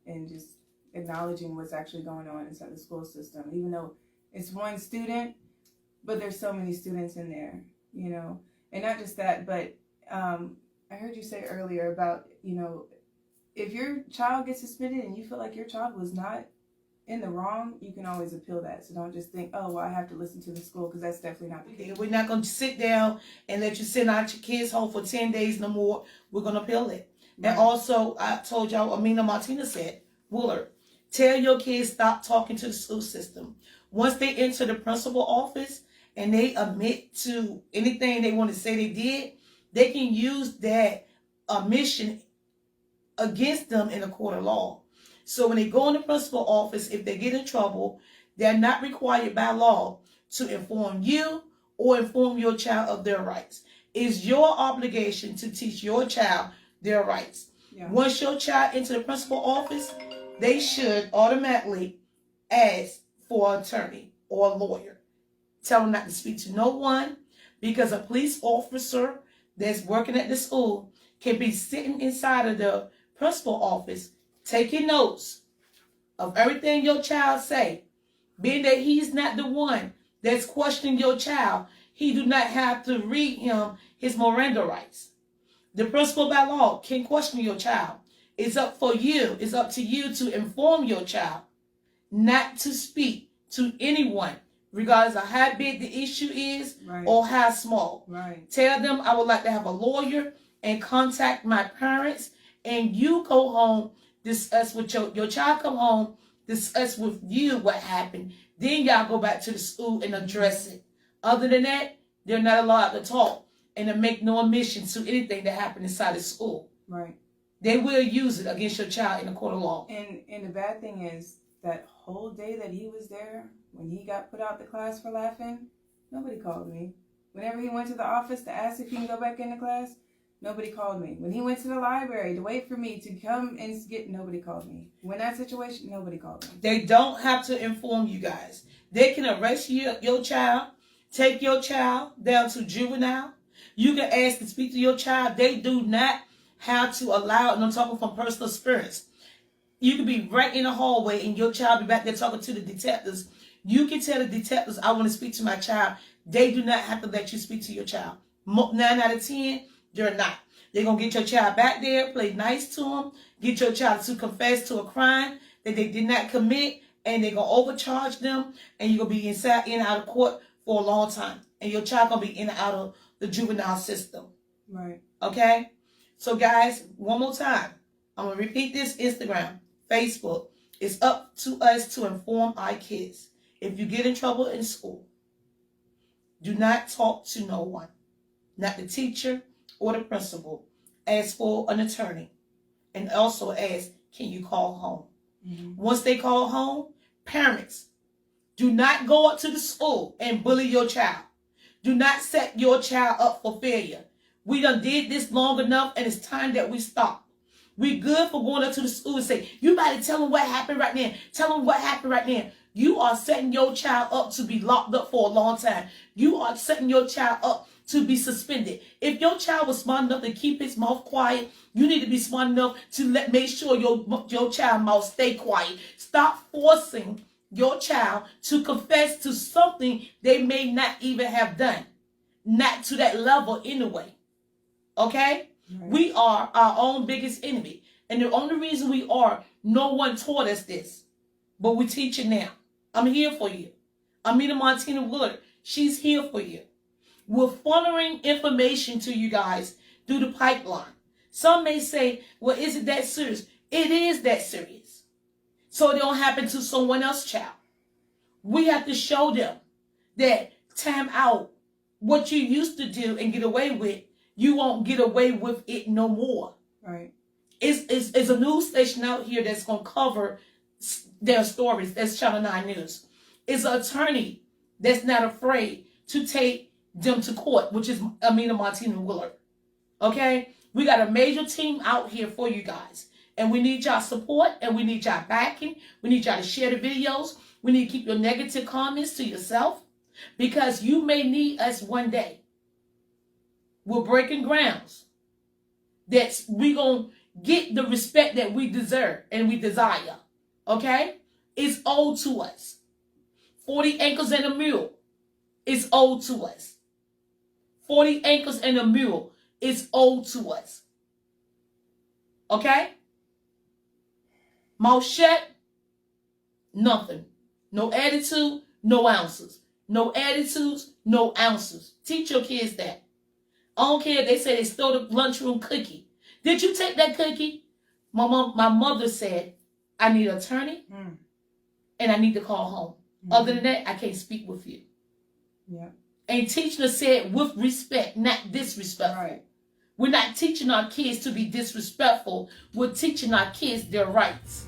and just acknowledging what's actually going on inside the school system, even though it's one student, but there's so many students in there, you know. And not just that, but I heard you say earlier about, you know, if your child gets suspended and you feel like your child was not in the wrong, you can always appeal that. So don't just think, oh, well, I have to listen to the school, because that's definitely not the case. We're not going to sit down and let you send out your kids home for 10 days no more. We're going to appeal it. Right. And also, I told y'all, Amina Matheny-Willard, tell your kids stop talking to the school system. Once they enter the principal office and they admit to anything they want to say they did, they can use that admission against them in a court of law. So when they go in the principal office, if they get in trouble, they're not required by law to inform you or inform your child of their rights. It's your obligation to teach your child their rights. Yeah. Once your child enters the principal office, they should automatically ask for an attorney or a lawyer. Tell them not to speak to no one, because a police officer that's working at the school can be sitting inside of the principal office taking notes of everything your child say. Being that he's not the one that's questioning your child, he do not have to read him his Miranda rights. The principal by law can question your child. It's up for you. It's up to you to inform your child not to speak to anyone, regardless of how big the issue is, right, or how small. Right. Tell them, I would like to have a lawyer and contact my parents, and you go home, discuss with your child, come home, discuss with you what happened. Then y'all go back to the school and address it. Other than that, they're not allowed to talk and to make no admissions to anything that happened inside the school. Right. They will use it against your child in a court of law. And the bad thing is, that whole day that he was there, when he got put out the class for laughing, nobody called me. Whenever he went to the office to ask if he can go back into class, nobody called me. When he went to the library to wait for me to come and get, nobody called me. When that situation, nobody called me. They don't have to inform you guys. They can arrest your child, take your child down to juvenile. You can ask to speak to your child. They do not have to allow, and I'm talking from personal experience. You could be right in the hallway and your child be back there talking to the detectives. You can tell the detectives, I want to speak to my child. They do not have to let you speak to your child. 9 out of 10, they're not. They're going to get your child back there, play nice to them, get your child to confess to a crime that they did not commit, and they're going to overcharge them, and you're going to be in and out of court for a long time. And your child going to be in and out of the juvenile system. Right. Okay? So, guys, one more time. I'm going to repeat this. Instagram, Facebook. It's up to us to inform our kids. If you get in trouble in school, do not talk to no one. Not the teacher or the principal. Ask for an attorney. And also ask, can you call home? Mm-hmm. Once they call home, parents, do not go up to the school and bully your child. Do not set your child up for failure. We done did this long enough, and it's time that we stop. We good for going up to the school and say, you better tell them what happened right now. Tell them what happened right now. You are setting your child up to be locked up for a long time. You are setting your child up to be suspended. If your child was smart enough to keep his mouth quiet, you need to be smart enough to make sure your child mouth stay quiet. Stop forcing your child to confess to something they may not even have done. Not to that level anyway. Okay? Right. We are our own biggest enemy. And the only reason we are, no one taught us this. But we teach it now. I'm here for you. Amina Matheny-Willard, she's here for you. We're funneling information to you guys through the pipeline. Some may say, well, is it that serious? It is that serious. So it don't happen to someone else's child. We have to show them that time out. What you used to do and get away with, you won't get away with it no more. Right. It's a news station out here that's going to cover their stories. That's Channel 9 News. It's an attorney that's not afraid to take them to court, which is Amina Matheny-Willard. Okay? We got a major team out here for you guys. And we need y'all support, and we need y'all backing. We need y'all to share the videos. We need to keep your negative comments to yourself, because you may need us one day. We're breaking grounds. That's we gonna get the respect that we deserve and we desire. Okay? It's owed to us. 40 acres and a mule is owed to us. 40 acres and a mule is owed to us. Okay? Mouth shut, nothing. No attitude, no ounces. No attitudes, no ounces. Teach your kids that. I don't care if they say they stole the lunchroom cookie. Did you take that cookie? My mother said, I need an attorney and I need to call home. Other than that, I can't speak with you. Yeah. And teaching us said with respect, not disrespectful. Right. We're not teaching our kids to be disrespectful. We're teaching our kids their rights.